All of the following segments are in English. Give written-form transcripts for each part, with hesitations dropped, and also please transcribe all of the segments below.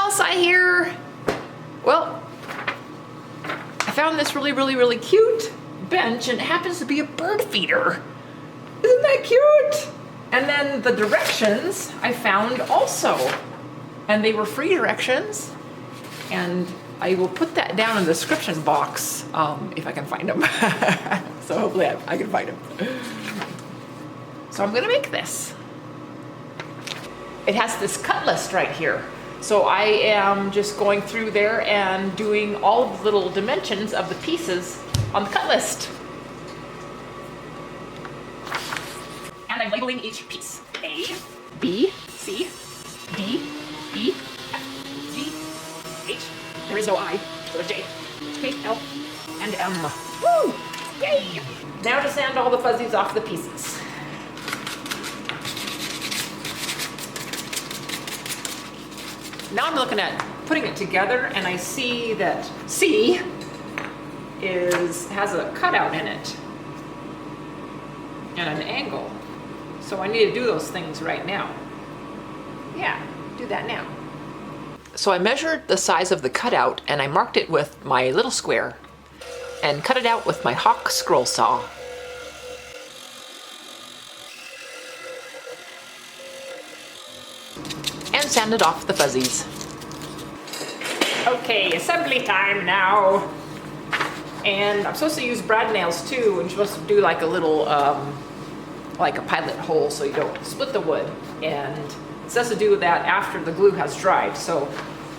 else I hear? Well, I found this really cute bench, and it happens to be a bird feeder. Isn't that cute? And then the directions I found also, and they were free directions, and I will put that down in the description box if I can find them. So hopefully I can find them. So I'm gonna make this. It has this cut list right here. So I am just going through there and doing all the little dimensions of the pieces on the cut list. And I'm labeling each piece. A, B, C, D, E, F, G, H. There is no I, so there's J, K, L, and M. Woo! Yay! Now to sand all the fuzzies off the pieces. Now I'm looking at putting it together, and I see that C has a cutout in it and an angle. So I need to do those things right now. Yeah, do that now. So I measured the size of the cutout, and I marked it with my little square and cut it out with my Hawk scroll saw. And sanded off the fuzzies. Okay, assembly time now. And I'm supposed to use brad nails too, and you're supposed to do like a little, like a pilot hole so you don't split the wood. And it says to do that after the glue has dried, so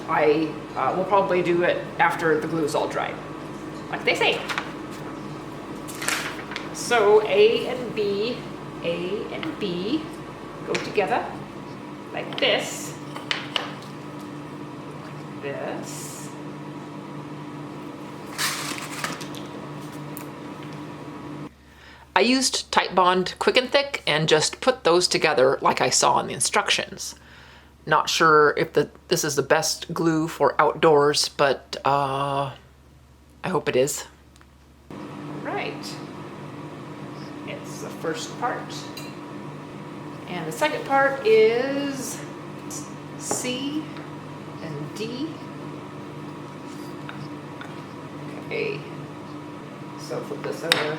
I will probably do it after the glue is all dried, like they say. So A and B go together like this. This. I used Titebond Quick and Thick and just put those together like I saw in the instructions. Not sure if this is the best glue for outdoors, but I hope it is. Right. It's the first part. And the second part is C and D. Okay. So flip this over.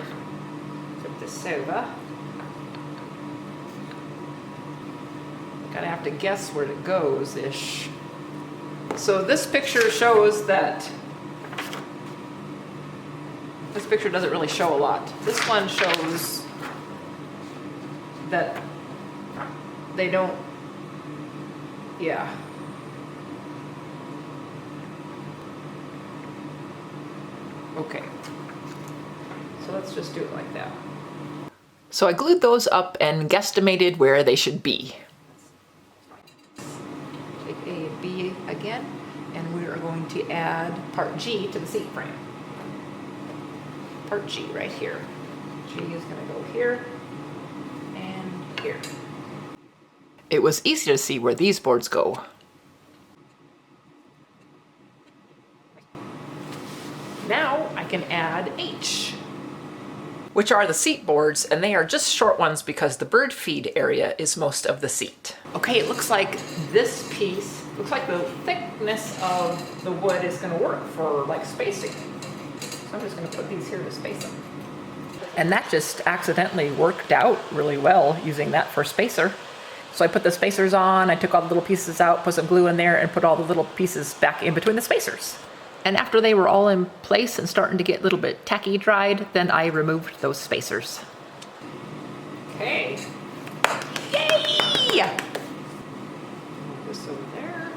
Flip this over. Gotta have to guess where it goes-ish. So this picture shows that, this picture doesn't really show a lot. This one shows that they don't, yeah. Okay. So let's just do it like that. So I glued those up and guesstimated where they should be. Take A and B again, and we are going to add part G to the seat frame. Part G right here. G is going to go here and here. It was easy to see where these boards go. Now I can add H, which are the seat boards, and they are just short ones because the bird feed area is most of the seat. Okay, it looks like this piece, looks like the thickness of the wood is going to work for like spacing. So I'm just going to put these here to space them. And that just accidentally worked out really well using that for spacer. So I put the spacers on, I took all the little pieces out, put some glue in there, and put all the little pieces back in between the spacers. And after they were all in place and starting to get a little bit tacky dried, then I removed those spacers. Okay. Yay! Move this over there.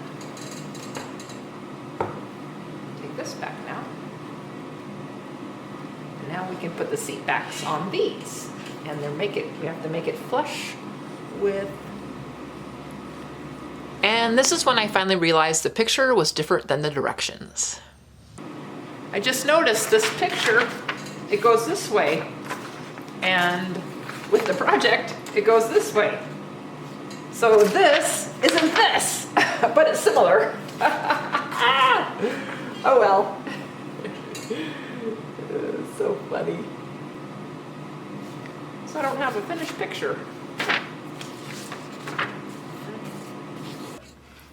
Take this back now. And now we can put the seat backs on these. And then we have to make it flush with. And this is when I finally realized the picture was different than the directions. I just noticed this picture, it goes this way, and with the project, it goes this way. So this isn't this, but it's similar. Oh well. So funny. So I don't have a finished picture.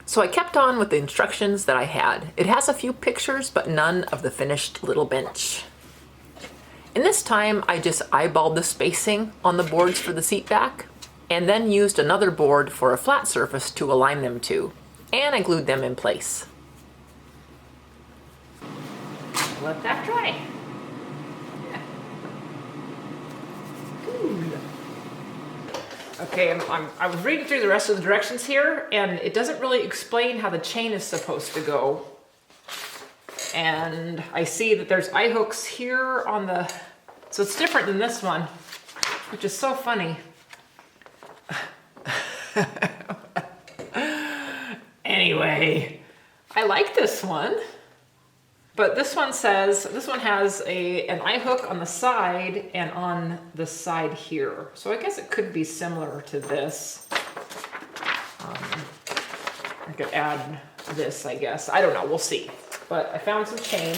So I kept on with the instructions that I had. It has a few pictures, but none of the finished little bench. And this time I just eyeballed the spacing on the boards for the seat back, and then used another board for a flat surface to align them to, and I glued them in place. Let that dry. Yeah. Cool. Okay, I was reading through the rest of the directions here, and it doesn't really explain how the chain is supposed to go. And I see that there's eye hooks here on the, so it's different than this one, which is so funny. Anyway, I like this one. But this one says, this one has an eye hook on the side and on the side here. So I guess it could be similar to this. I could add this, I guess. I don't know, we'll see. But I found some chain.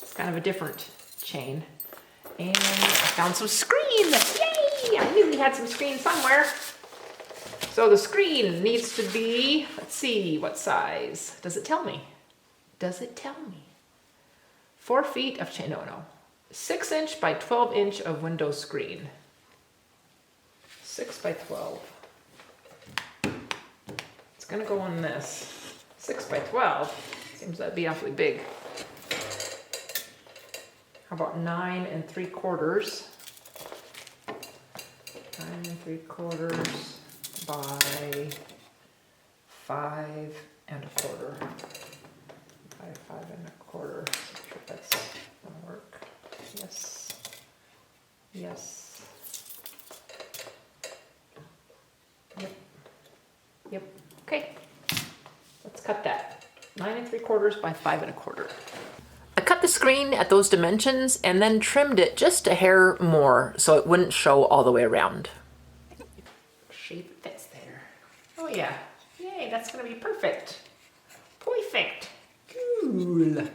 It's kind of a different chain. And I found some screen. Yay! I knew we had some screen somewhere. So the screen needs to be, let's see, what size? Does it tell me? Does it tell me? 4 feet of chain, no. 6 inch by 12 inch of window screen. 6 by 12. It's gonna go on this. 6 by 12, seems that'd be awfully big. How about 9 3/4? 9 3/4 by 5 1/4. By 5 1/4. Sure that's gonna work. Yes. Yes. Yep. Okay. Let's cut that. 9 3/4 by 5 1/4. I cut the screen at those dimensions and then trimmed it just a hair more so it wouldn't show all the way around. Shape fits there. Oh yeah. Yay, that's gonna be perfect. Perfect. Cool.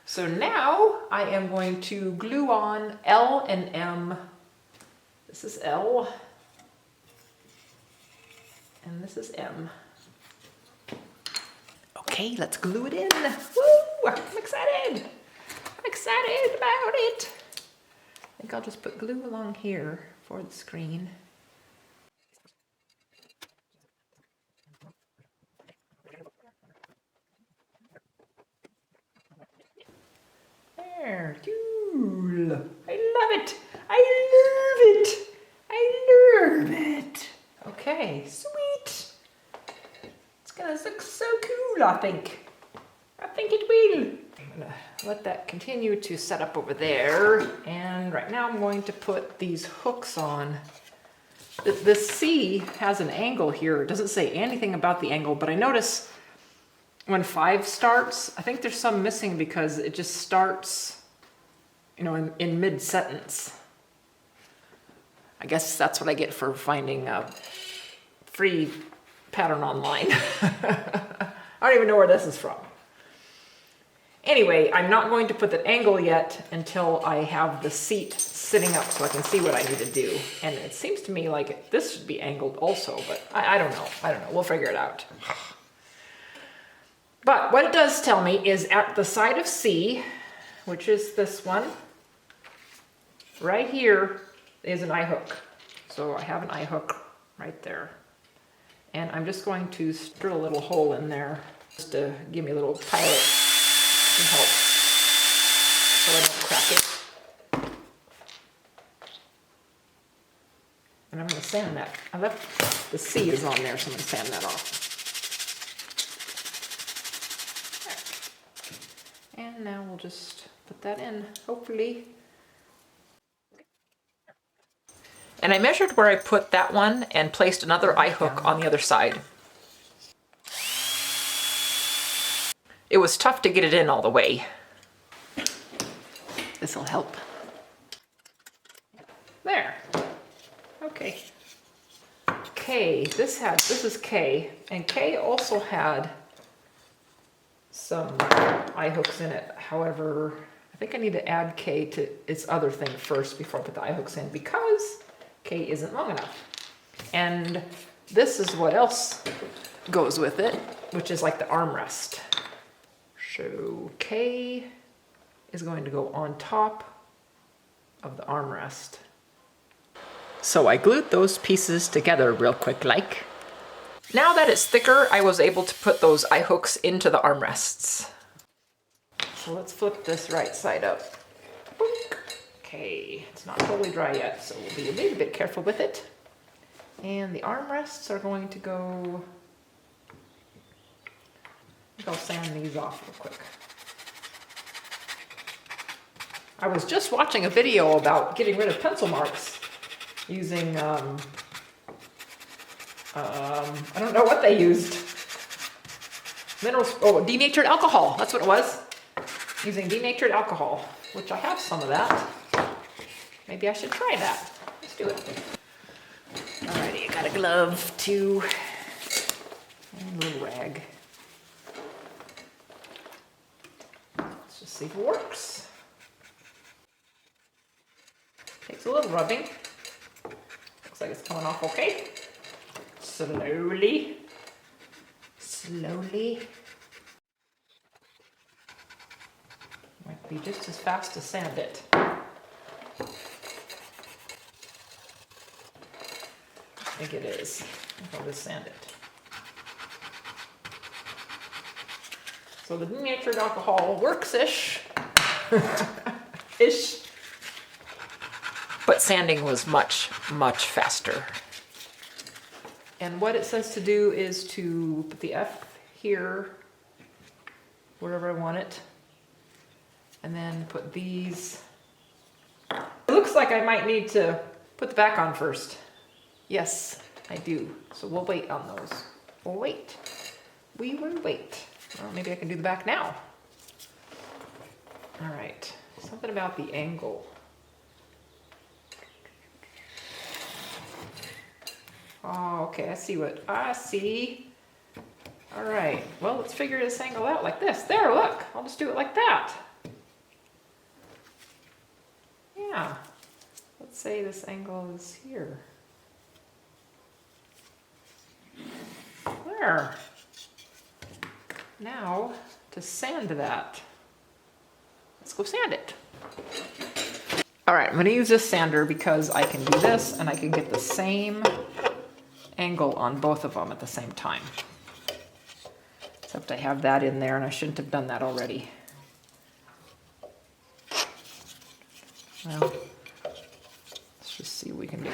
So now I am going to glue on L and M. This is L. And this is M. Okay, let's glue it in. Woo! I'm excited. I'm excited about it. I think I'll just put glue along here for the screen. There, cool. I love it. I love it. I love it. Okay, sweet. It's gonna look so cool, I think. I think it will. I'm gonna let that continue to set up over there. And right now I'm going to put these hooks on. This C has an angle here. It doesn't say anything about the angle, but I notice when 5 starts, I think there's some missing because it just starts, you know, in mid-sentence. I guess that's what I get for finding a free pattern online. I don't even know where this is from. Anyway, I'm not going to put that angle yet until I have the seat sitting up so I can see what I need to do. And it seems to me like this should be angled also, but I don't know. I don't know. We'll figure it out. But what it does tell me is at the side of C, which is this one, right here is an eye hook. So I have an eye hook right there. And I'm just going to drill a little hole in there just to give me a little pilot to help so I don't crack it. And I'm going to sand that. I left the C is on there, so I'm going to sand that off. And now we'll just put that in, hopefully. And I measured where I put that one and placed another eye hook on the other side. It was tough to get it in all the way. This'll help. There. Okay. K, this is K, and K also had some eye hooks in it. However, I think I need to add K to its other thing first before I put the eye hooks in because K isn't long enough. And this is what else goes with it, which is like the armrest. So K is going to go on top of the armrest. So I glued those pieces together real quick like. Now that it's thicker, I was able to put those eye hooks into the armrests. So let's flip this right side up. Boink. Okay, it's not totally dry yet, so we'll be a little bit careful with it. And the armrests are going to go, I think I'll sand these off real quick. I was just watching a video about getting rid of pencil marks using, I don't know what they used. Denatured alcohol, that's what it was. Using denatured alcohol, which I have some of that. Maybe I should try that. Let's do it. Alrighty, I got a glove too, and a little rag. Let's just see if it works. Takes a little rubbing. Looks like it's coming off okay. Slowly. Slowly. Might be just as fast to sand it. I think it is. I'll just sand it. So the denatured alcohol works-ish. Ish. But sanding was much, much faster. And what it says to do is to put the F here, wherever I want it, and then put these. It looks like I might need to put the back on first. Yes, I do. So we'll wait on those. We'll wait. We will wait. Well, maybe I can do the back now. All right, something about the angle. Oh, okay, I see what I see. All right, well, let's figure this angle out like this. There, look, I'll just do it like that. Yeah, let's say this angle is here. There. Now, to sand that, let's go sand it. All right, I'm gonna use this sander because I can do this and I can get the same angle on both of them at the same time. Except I have that in there and I shouldn't have done that already. Well, let's just see what we can do.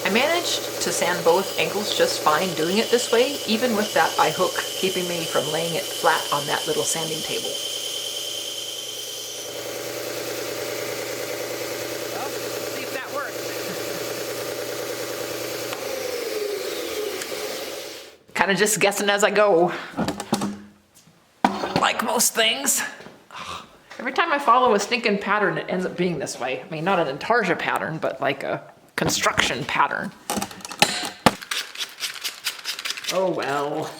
I managed to sand both angles just fine doing it this way, even with that eye hook keeping me from laying it flat on that little sanding table. Well, let's see if that works. Kind of just guessing as I go. Like most things. Every time I follow a stinking pattern, it ends up being this way. I mean, not an intarsia pattern, but like a construction pattern. Oh well.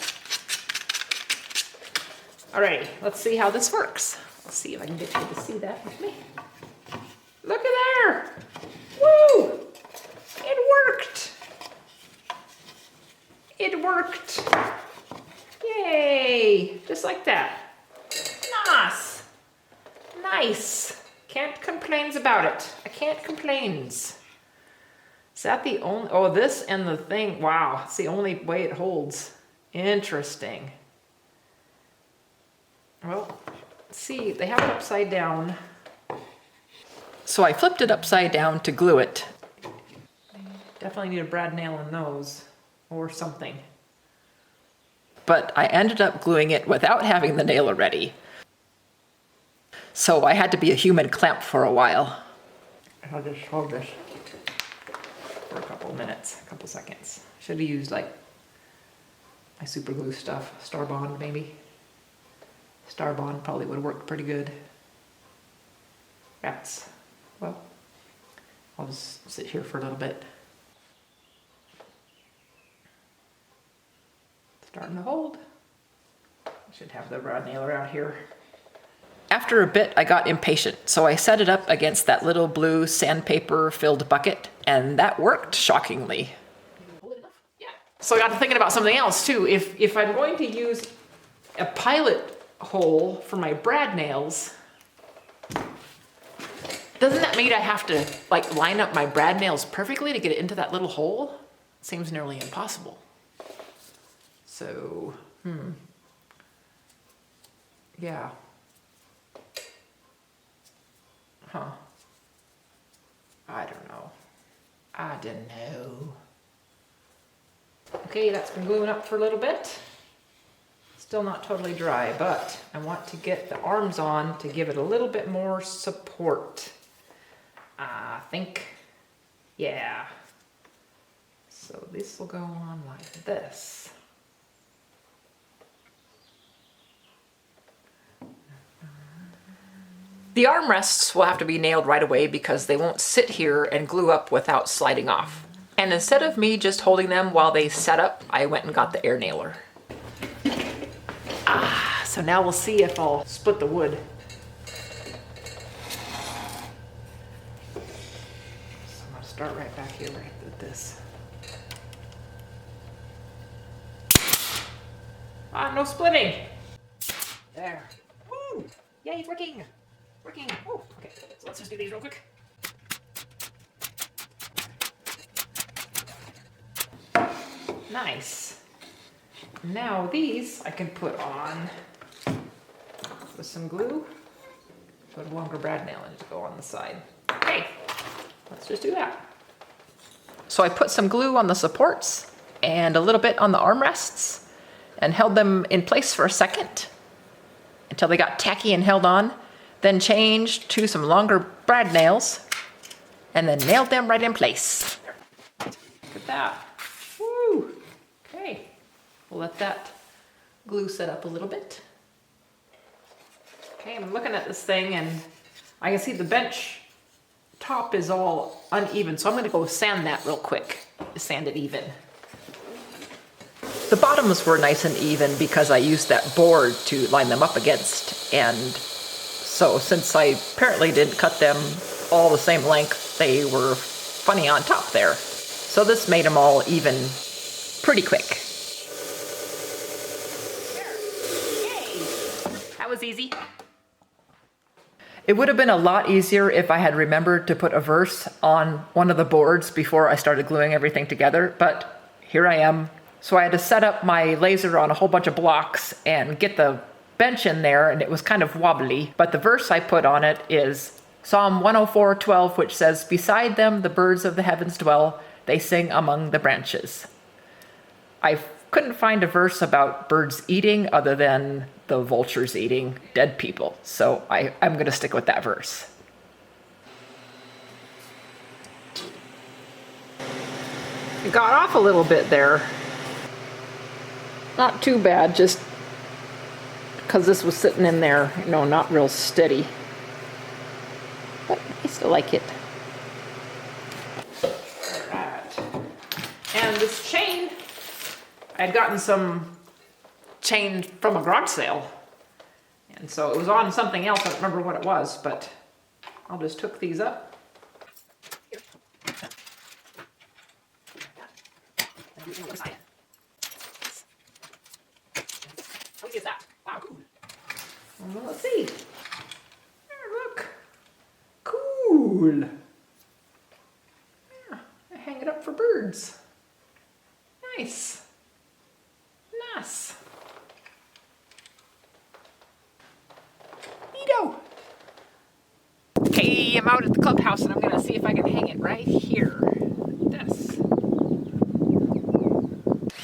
Alrighty, let's see how this works. Let's see if I can get you to see that with me. Look at there! Woo! It worked! It worked! Yay! Just like that. Nice! Nice! Can't complains about it. I can't complains. Is that the only, oh, this and the thing, wow, it's the only way it holds. Interesting. Well, let's see, they have it upside down. So I flipped it upside down to glue it. Definitely need a brad nail in those, or something. But I ended up gluing it without having the nail ready. So I had to be a human clamp for a while. I'll just hold this for a couple minutes, a couple seconds. Should have used like my super glue stuff, Star Bond maybe. Star Bond probably would have worked pretty good. That's, well, I'll just sit here for a little bit. Starting to hold. I should have the rod nailer out here. After a bit, I got impatient, so I set it up against that little blue sandpaper-filled bucket, and that worked shockingly. So I got to thinking about something else too. If I'm going to use a pilot hole for my brad nails, doesn't that mean I have to like line up my brad nails perfectly to get it into that little hole? Seems nearly impossible. So, yeah. Huh. I don't know. I don't know. Okay, that's been gluing up for a little bit. Still not totally dry, but I want to get the arms on to give it a little bit more support. I think, yeah. So this will go on like this. The armrests will have to be nailed right away because they won't sit here and glue up without sliding off. And instead of me just holding them while they set up, I went and got the air nailer. So now we'll see if I'll split the wood. So I'm gonna start right back here right with this. No splitting. There. Woo! Yay, working! Working. Oh, okay. So let's just do these real quick. Nice. Now these I can put on with some glue. Put a longer brad nail in to go on the side. Okay, let's just do that. So I put some glue on the supports and a little bit on the armrests and held them in place for a second until they got tacky and held on. Then changed to some longer brad nails and then nailed them right in place. Look at that. Woo! Okay, we'll let that glue set up a little bit. Okay, I'm looking at this thing and I can see the bench top is all uneven, so I'm gonna go sand that real quick to sand it even. The bottoms were nice and even because I used that board to line them up against, and so since I apparently didn't cut them all the same length, they were funny on top there. So this made them all even pretty quick. Yay! That was easy. It would have been a lot easier if I had remembered to put a verse on one of the boards before I started gluing everything together, but here I am. So I had to set up my laser on a whole bunch of blocks and get the bench in there, and it was kind of wobbly. But the verse I put on it is Psalm 104:12, which says, "Beside them the birds of the heavens dwell, they sing among the branches." I couldn't find a verse about birds eating other than the vultures eating dead people. So I'm going to stick with that verse. It got off a little bit there. Not too bad, just because this was sitting in there, you know, not real steady. But I still like it. Alright. And this chain, I'd gotten some chain from a garage sale. And so it was on something else, I don't remember what it was, but I'll just hook these up. What is that? Wow, cool. Well, let's see. There, look. Cool. Yeah, I hang it up for birds. Nice. Nice. Neato. Okay, I'm out at the clubhouse and I'm gonna see if I can hang it right here. Like this.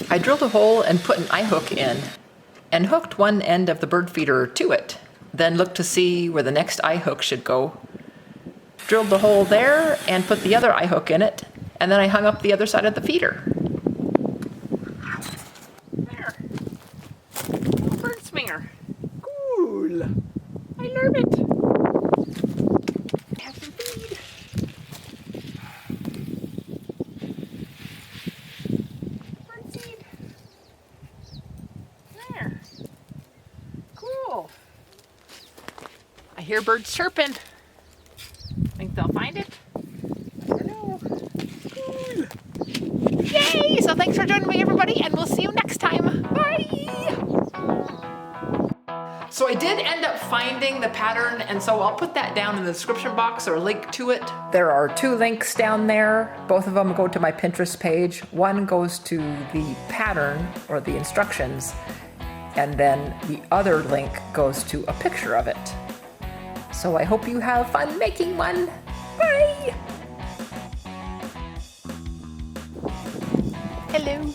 I drilled a hole and put an eye hook in and hooked one end of the bird feeder to it. Then looked to see where the next eye hook should go. Drilled the hole there and put the other eye hook in it, and then I hung up the other side of the feeder. There. Bird swinger. Cool. I love it. Have some feed. Bird seed. There. Cool. I hear birds chirping. Think they'll find it? I don't know. Cool. Yay! so thanks for joining me, everybody, and we'll see you next time. Bye! So I did end up finding the pattern, and so I'll put that down in the description box or a link to it. There are 2 links down there. Both of them go to my Pinterest page. One goes to the pattern or the instructions, and then the other link goes to a picture of it. So I hope you have fun making one. Bye! Hello.